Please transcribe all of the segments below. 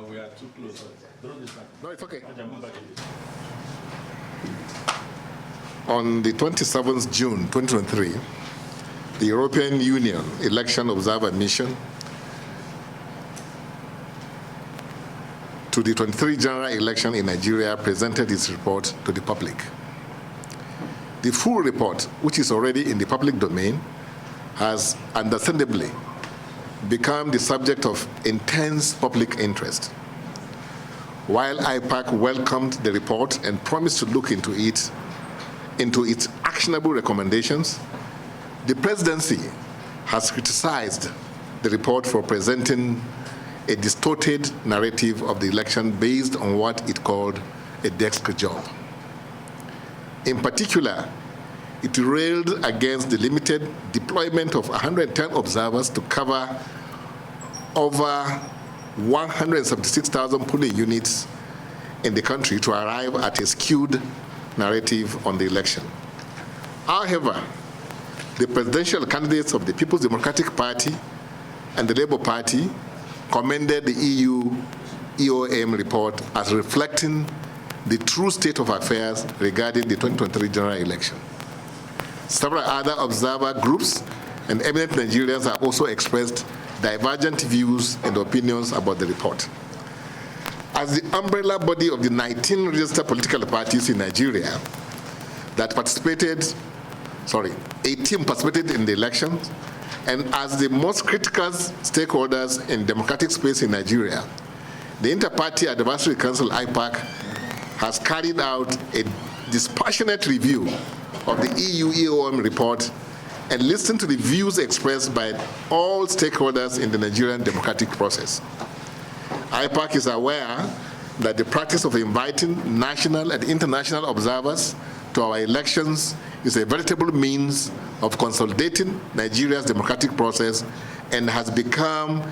we are too close. No, it's okay. On the 27th June 2023, the European Union Election Observer Mission to the 23 general election in Nigeria presented its report to the public. The full report, which is already in the public domain, has understandably become the subject of intense public interest. While IPAC welcomed the report and promised to look into its actionable recommendations, the presidency has criticized the report for presenting a distorted narrative of the election based on what it called a desk job. In particular, it railed against the limited deployment of 110 observers to cover over 176,000 polling units in the country to arrive at a skewed narrative on the election. However, the presidential candidates of the People's Democratic Party and the Labour Party commended the EU EOM report as reflecting the true state of affairs regarding the 2023 general election. Several other observer groups and eminent Nigerians have also expressed divergent views and opinions about the report. As the umbrella body of the 19 registered political parties in Nigeria that participated, 18 participated in the elections, and as the most critical stakeholders in democratic space in Nigeria, the Inter-Party Advisory Council, IPAC, has carried out a dispassionate review of the EU EOM report and listened to the views expressed by all stakeholders in the Nigerian democratic process. IPAC is aware that the practice of inviting national and international observers to our elections is a veritable means of consolidating Nigeria's democratic process and has become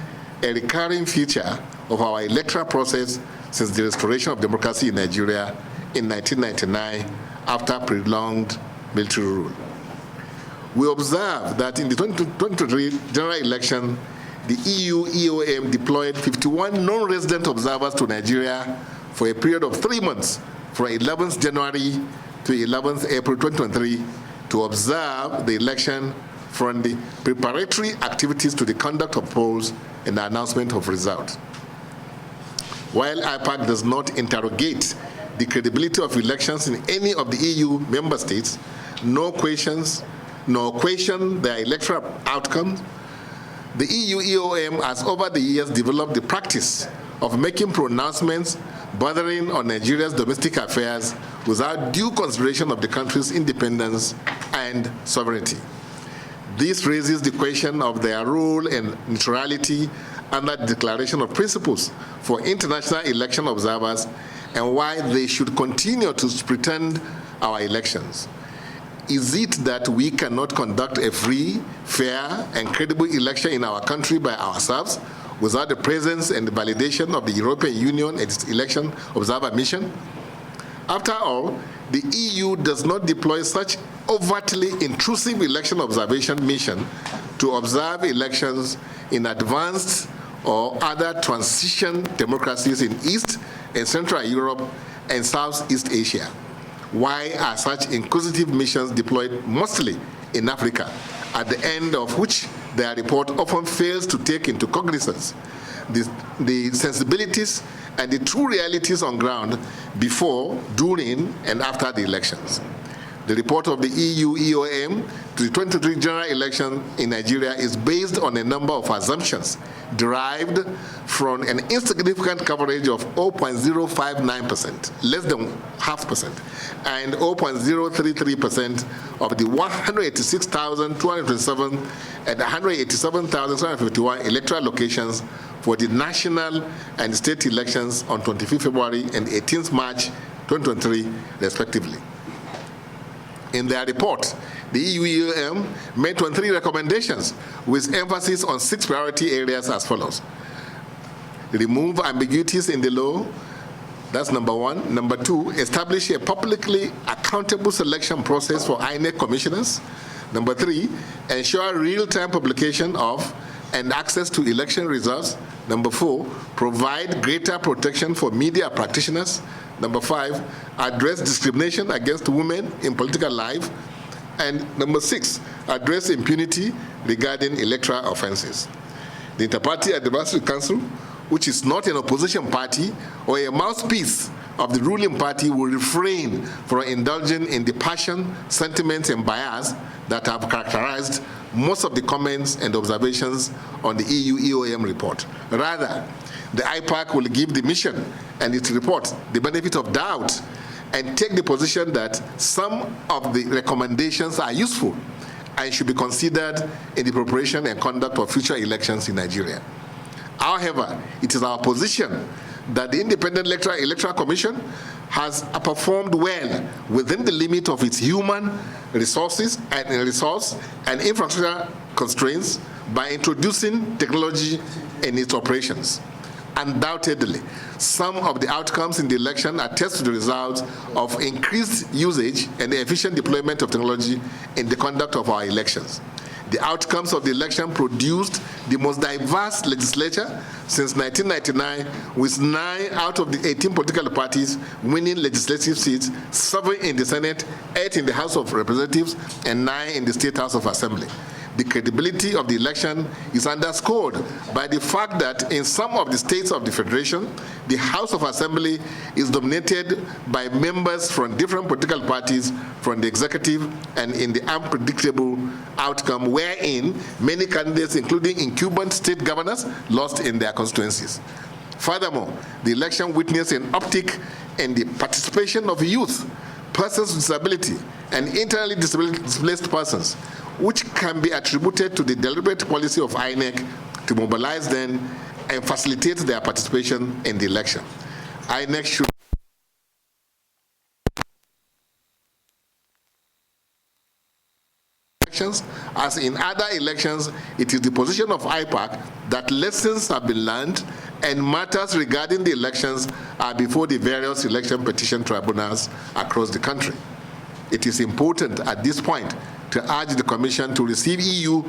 a recurring feature of our electoral process since the restoration of democracy in Nigeria in 1999 after prolonged military rule. We observe that in the 2023 general election, the EU EOM deployed 51 non-resident observers to Nigeria for a period of 3 months, from 11th January to 11th April 2023, to observe the election from the preparatory activities to the conduct of polls and the announcement of results. While IPAC does not interrogate the credibility of elections in any of the EU member states, nor question their electoral outcomes, the EU EOM has over the years developed the practice of making pronouncements bordering on Nigeria's domestic affairs without due consideration of the country's independence and sovereignty. This raises the question of their role and neutrality under the Declaration of Principles for international election observers and why they should continue to pretend our elections. Is it that we cannot conduct a free, fair, and credible election in our country by ourselves without the presence and the validation of the European Union and its election observer mission? After all, the EU does not deploy such overtly intrusive election observation mission to observe elections in advanced or other transition democracies in East and Central Europe and Southeast Asia. Why are such inquisitive missions deployed mostly in Africa, at the end of which their report often fails to take into cognizance the sensibilities and the true realities on ground before, during, and after the elections? The report of the EU EOM to the 2023 general election in Nigeria is based on a number of assumptions derived from an insignificant coverage of 0.059%, less than 0.5%, and 0.033% of the 186,227 and 187,751 electoral locations for the national and state elections on 25th February and 18th March 2023, respectively. In their report, the EU EOM made 23 recommendations with emphasis on 6 priority areas as follows. Remove ambiguities in the law. That's number 1. Number 2, establish a publicly accountable selection process for INEC commissioners. Number 3, ensure real-time publication of and access to election results. Number 4, provide greater protection for media practitioners. Number 5, address discrimination against women in political life. And number 6, address impunity regarding electoral offenses. The Interparty Advisory Council, which is not an opposition party or a mouthpiece of the ruling party, will refrain from indulging in the passion, sentiments, and bias that have characterized most of the comments and observations on the EU EOM report. Rather, the IPAC will give the mission and its report the benefit of doubt and take the position that some of the recommendations are useful and should be considered in the preparation and conduct of future elections in Nigeria. However, it is our position that the Independent Electoral Commission has performed well within the limit of its human resources and infrastructure constraints by introducing technology in its operations. Undoubtedly, some of the outcomes in the election attest to the results of increased usage and the efficient deployment of technology in the conduct of our elections. The outcomes of the election produced the most diverse legislature since 1999, with 9 out of the 18 political parties winning legislative seats, 7 in the Senate, 8 in the House of Representatives, and 9 in the State House of Assembly. The credibility of the election is underscored by the fact that in some of the states of the Federation, the House of Assembly is dominated by members from different political parties from the executive, and in the unpredictable outcome wherein many candidates, including incumbent state governors, lost in their constituencies. Furthermore, the election witnessed an uptick in the participation of youth, persons with disability, and internally displaced persons, which can be attributed to the deliberate policy of INEC to mobilize them and facilitate their participation in the election. INEC should as in other elections, it is the position of IPAC that lessons have been learned and matters regarding the elections are before the various election petition tribunals across the country. It is important at this point to urge the Commission to receive EU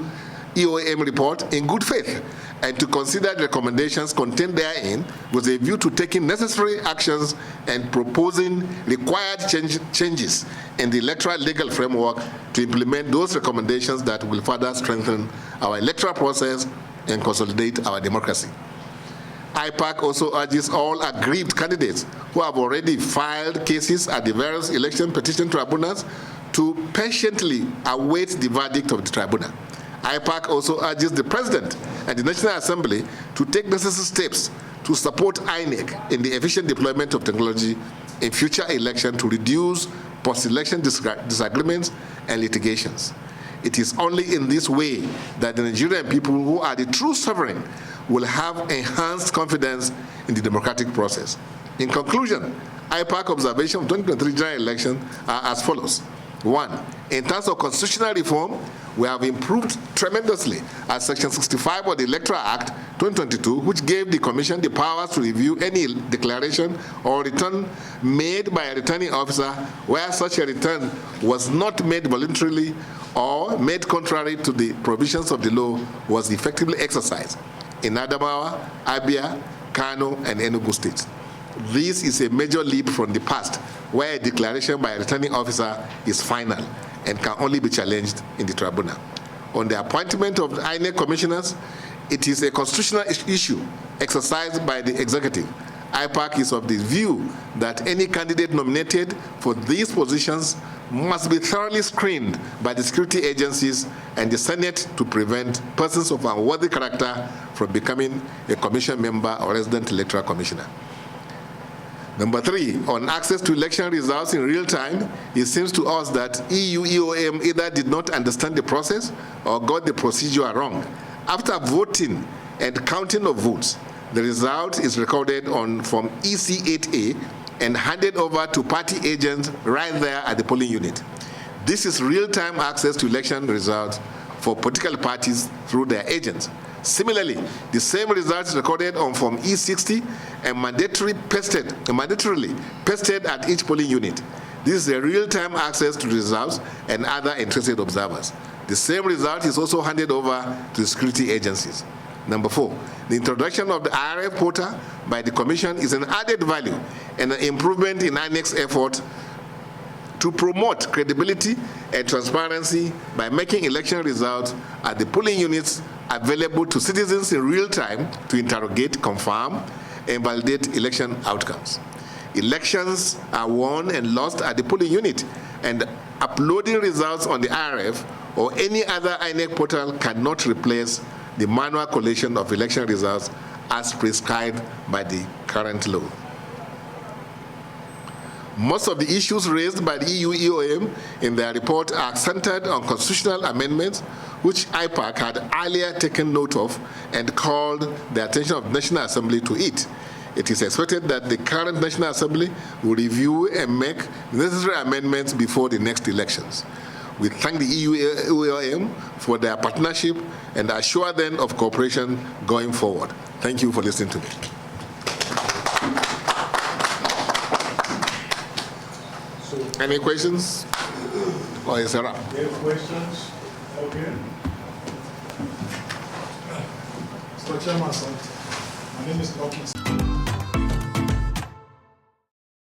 EOM report in good faith and to consider the recommendations contained therein with a view to taking necessary actions and proposing required changes in the electoral legal framework to implement those recommendations that will further strengthen our electoral process and consolidate our democracy. IPAC also urges all aggrieved candidates who have already filed cases at the various election petition tribunals to patiently await the verdict of the tribunal. IPAC also urges the President and the National Assembly to take necessary steps to support INEC in the efficient deployment of technology in future elections to reduce post-election disagreements and litigations. It is only in this way that the Nigerian people, who are the true sovereign, will have enhanced confidence in the democratic process. In conclusion, IPAC observation of 2023 general election are as follows. 1, in terms of constitutional reform, we have improved tremendously as Section 65 of the Electoral Act 2022, which gave the Commission the powers to review any declaration or return made by a returning officer where such a return was not made voluntarily or made contrary to the provisions of the law was effectively exercised in Adamawa, Abia, Kano, and Enugu states. This is a major leap from the past, where a declaration by a returning officer is final and can only be challenged in the tribunal. On the appointment of the INEC commissioners, it is a constitutional issue exercised by the executive. IPAC is of the view that any candidate nominated for these positions must be thoroughly screened by the security agencies and the Senate to prevent persons of unworthy character from becoming a commission member or resident electoral commissioner. Number 3, on access to election results in real time, it seems to us that EU EOM either did not understand the process or got the procedure wrong. After voting and counting of votes, the result is recorded on Form EC8A and handed over to party agents right there at the polling unit. This is real-time access to election results for political parties through their agents. Similarly, the same results recorded on Form E60 and mandatorily pasted at each polling unit. This is a real-time access to results and other interested observers. The same result is also handed over to the security agencies. Number 4, the introduction of the IRF portal by the Commission is an added value and an improvement in INEC's effort to promote credibility and transparency by making election results at the polling units available to citizens in real time to interrogate, confirm, and validate election outcomes. Elections are won and lost at the polling unit, and uploading results on the IRF or any other INEC portal cannot replace the manual collation of election results as prescribed by the current law. Most of the issues raised by the EU EOM in their report are centered on constitutional amendments, which IPAC had earlier taken note of and called the attention of the National Assembly to it. It is expected that the current National Assembly will review and make necessary amendments before the next elections. We thank the EU EOM for their partnership and assure them of cooperation going forward. Thank you for listening to me. Any questions? Or is there? Any questions? Okay. Mr. Chairman, my name is Dr.